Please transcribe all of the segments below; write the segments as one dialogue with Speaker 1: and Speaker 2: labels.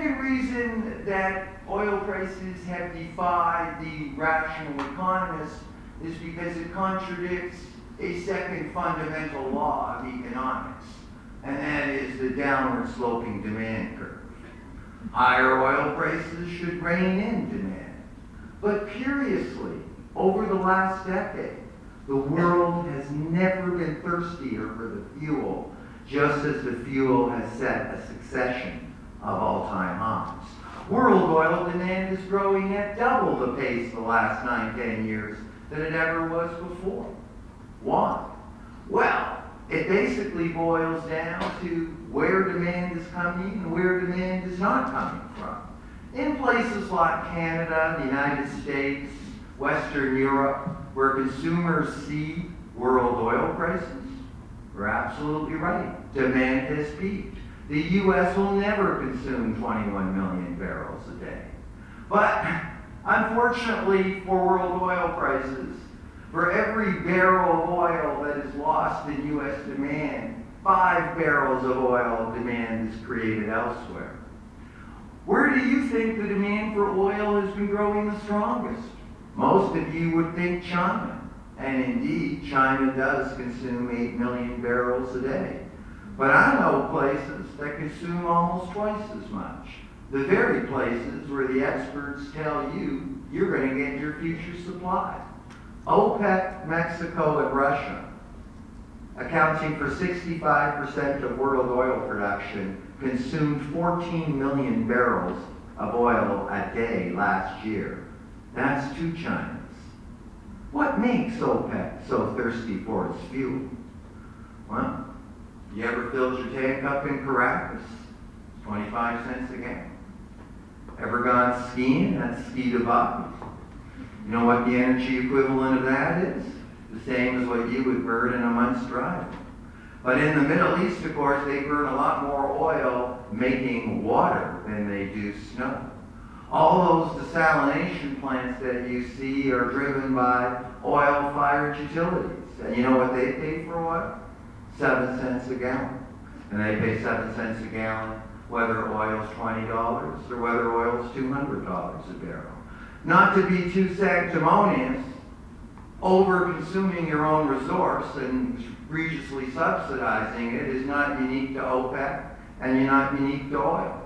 Speaker 1: second reason that oil prices have defied the rational economists is because it contradicts a second fundamental law of economics, and that is the downward sloping demand curve. Higher oil prices should rein in demand. But curiously, over the last decade, the world has never been thirstier for the fuel, just as the fuel has set a succession of all-time highs. World oil demand is growing at double the pace the last 9-10 years than it ever was before. Why? Well, it basically boils down to where demand is coming and where demand is not coming from. In places like Canada, the United States, Western Europe, where consumers see world oil prices, we're absolutely right. Demand has peaked. The U.S. will never consume 21 million barrels a day. But unfortunately for world oil prices, for every barrel of oil that is lost in U.S. demand, 5 barrels of oil demand is created elsewhere. Where do you think the demand for oil has been growing the strongest? Most of you would think China. And indeed, China does consume 8 million barrels a day. But I know places that consume almost twice as much. The very places where the experts tell you you're going to get your future supply. OPEC, Mexico, and Russia, accounting for 65% of world oil production, consumed 14 million barrels of oil a day last year. That's 2 Chinas. What makes OPEC so thirsty for its fuel? Well, you ever filled your tank up in Caracas? It's 25 cents a gallon. Ever gone skiing at Ski de Bach? You know what the energy equivalent of that is? The same as what you would burn in a month's drive. But in the Middle East, of course, they burn a lot more oil making water than they do snow. All those desalination plants that you see are driven by oil-fired utilities. And you know what they pay for oil? 7 cents a gallon. And they pay 7 cents a gallon whether oil's $20 or whether oil's $200 a barrel. Not to be too sanctimonious, over-consuming your own resource and egregiously subsidizing it is not unique to OPEC and you're not unique to oil.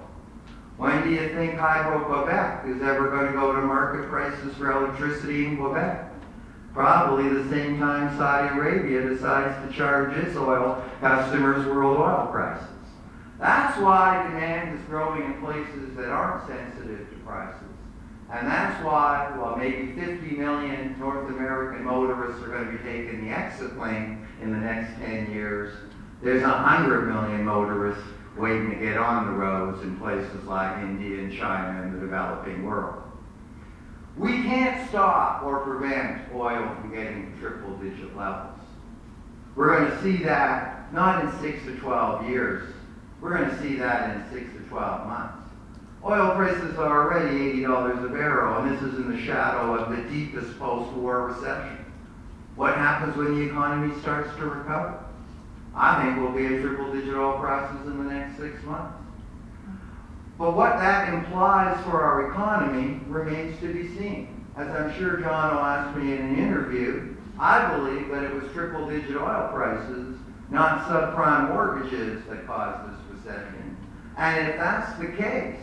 Speaker 1: When do you think Hydro-Quebec is ever going to go to market prices for electricity in Quebec? Probably the same time Saudi Arabia decides to charge its oil customers world oil prices. That's why demand is growing in places that aren't sensitive to prices. And that's why, while maybe 50 million North American motorists are going to be taking the exit lane in the next 10 years, there's 100 million motorists waiting to get on the roads in places like India and China and the developing world. We can't stop or prevent oil from getting to triple-digit levels. We're going to see that not in 6 to 12 years. We're going to see that in 6 to 12 months. Oil prices are already $80 a barrel, and this is in the shadow of the deepest post-war recession. What happens when the economy starts to recover? I think we'll be at triple-digit oil prices in the next 6 months. But what that implies for our economy remains to be seen. As I'm sure John will ask me in an interview, I believe that it was triple-digit oil prices, not subprime mortgages, that caused this recession. And if that's the case,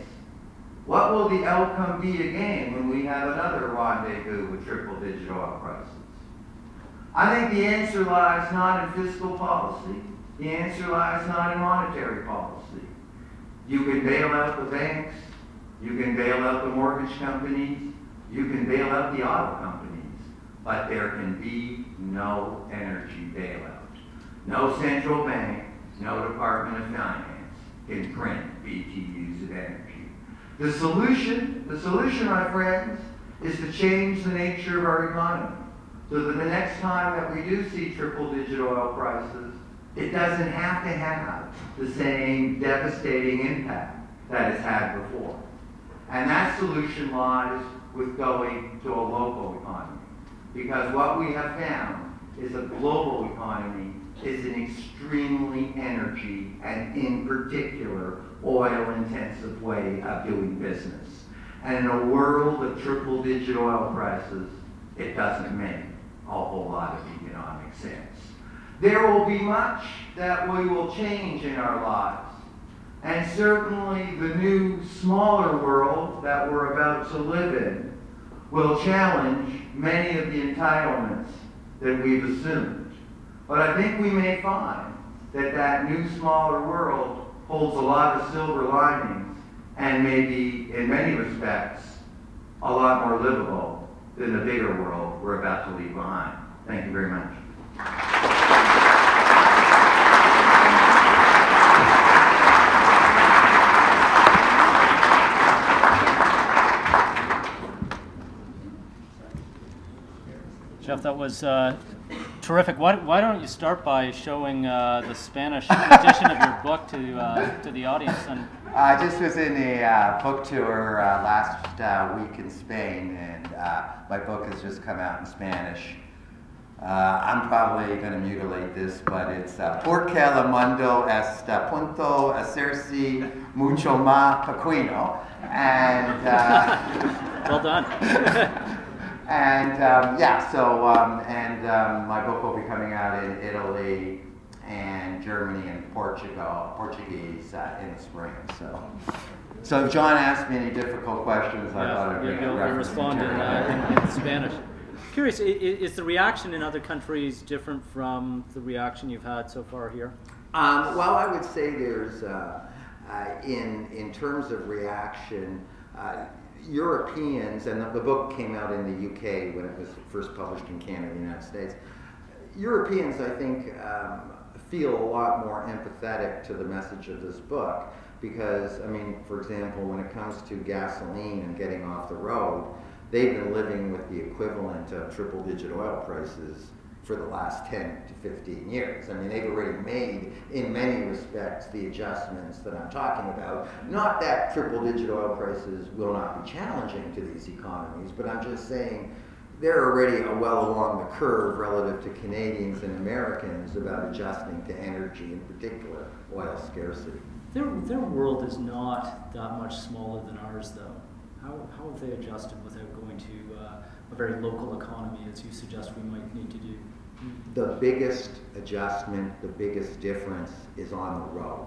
Speaker 1: what will the outcome be again when we have another rendezvous with triple-digit oil prices? I think the answer lies not in fiscal policy. The answer lies not in monetary policy. You can bail out the banks. You can bail out the mortgage companies. You can bail out the auto companies. But there can be no energy bailout. No central bank, no Department of Finance can print BTUs of energy. The solution, my friends, is to change the nature of our economy so that the next time that we do see triple-digit oil prices, it doesn't have to have the same devastating impact that it's had before. And that solution lies with going to a local economy. Because what we have found is a global economy is an extremely energy and, in particular, oil-intensive way of doing business. And in a world of triple-digit oil prices, it doesn't make a whole lot of economic sense. There will be much that we will change in our lives. And certainly the new, smaller world that we're about to live in will challenge many of the entitlements that we've assumed. But I think we may find that that new, smaller world holds a lot of silver linings and may be, in many respects, a lot more livable than the bigger world we're about to leave behind. Thank you very much.
Speaker 2: Jeff, that was terrific. Why don't you start by showing the Spanish edition of your book to the audience? And
Speaker 3: I just was in a book tour last week in Spain, and my book has just come out in Spanish. I'm probably going to mutilate this, but it's Porque el mundo está punto hacerse mucho más pequeño. And
Speaker 2: well done.
Speaker 3: And my book will be coming out in Italy and Germany and Portuguese in the spring. So if John asked me any difficult questions, I thought I'd
Speaker 2: you'll respond in Spanish. Curious, is the reaction in other countries different from the reaction you've had so far here?
Speaker 3: Well, I would say there's, in terms of reaction, Europeans, and the book came out in the UK when it was first published in Canada and the United States. Europeans, I think, feel a lot more empathetic to the message of this book because, I mean, for example, when it comes to gasoline and getting off the road, they've been living with the equivalent of triple-digit oil prices for the last 10 to 15 years. I mean, they've already made, in many respects, the adjustments that I'm talking about. Not that triple-digit oil prices will not be challenging to these economies, but I'm just saying they're already well along the curve relative to Canadians and Americans about adjusting to energy, in particular, oil scarcity.
Speaker 2: Their world is not that much smaller than ours, though. How have they adjusted without going to a very local economy, as you suggest we might need to do?
Speaker 3: The biggest adjustment, the biggest difference is on the road.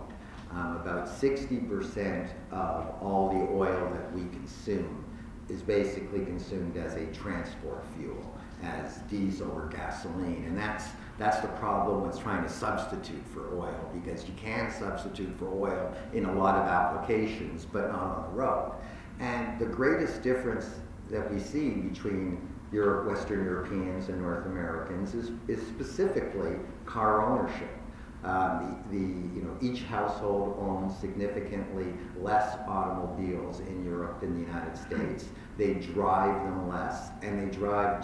Speaker 3: About 60% of all the oil that we consume is basically consumed as a transport fuel, as diesel or gasoline, and that's the problem with trying to substitute for oil, because you can substitute for oil in a lot of applications, but not on the road. And the greatest difference that we see between Western Europeans and North Americans is specifically car ownership. Each household owns significantly less automobiles in Europe than the United States. They drive them less, and they drive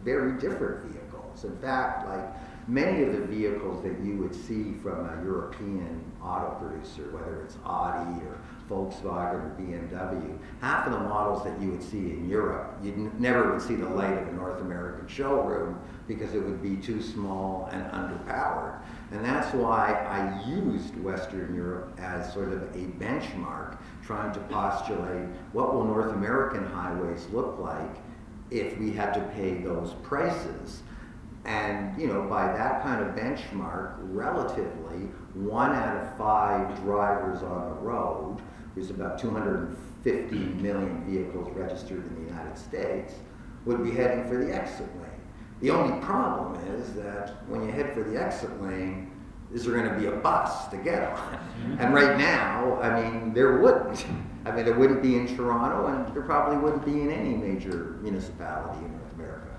Speaker 3: very different vehicles. In fact, like many of the vehicles that you would see from a European auto producer, whether it's Audi or Volkswagen or BMW, half of the models that you would see in Europe, you never would see the light of a North American showroom because it would be too small and underpowered. And that's why I used Western Europe as sort of a benchmark, trying to postulate what will North American highways look like if we had to pay those prices. And by that kind of benchmark, relatively, 1 out of 5 drivers on the road, there's about 250 million vehicles registered in the United States, would be heading for the exit lane. The only problem is that when you head for the exit lane, is there going to be a bus to get on? And right now, I mean, there wouldn't. I mean, there wouldn't be in Toronto, and there probably wouldn't be in any major municipality in North America.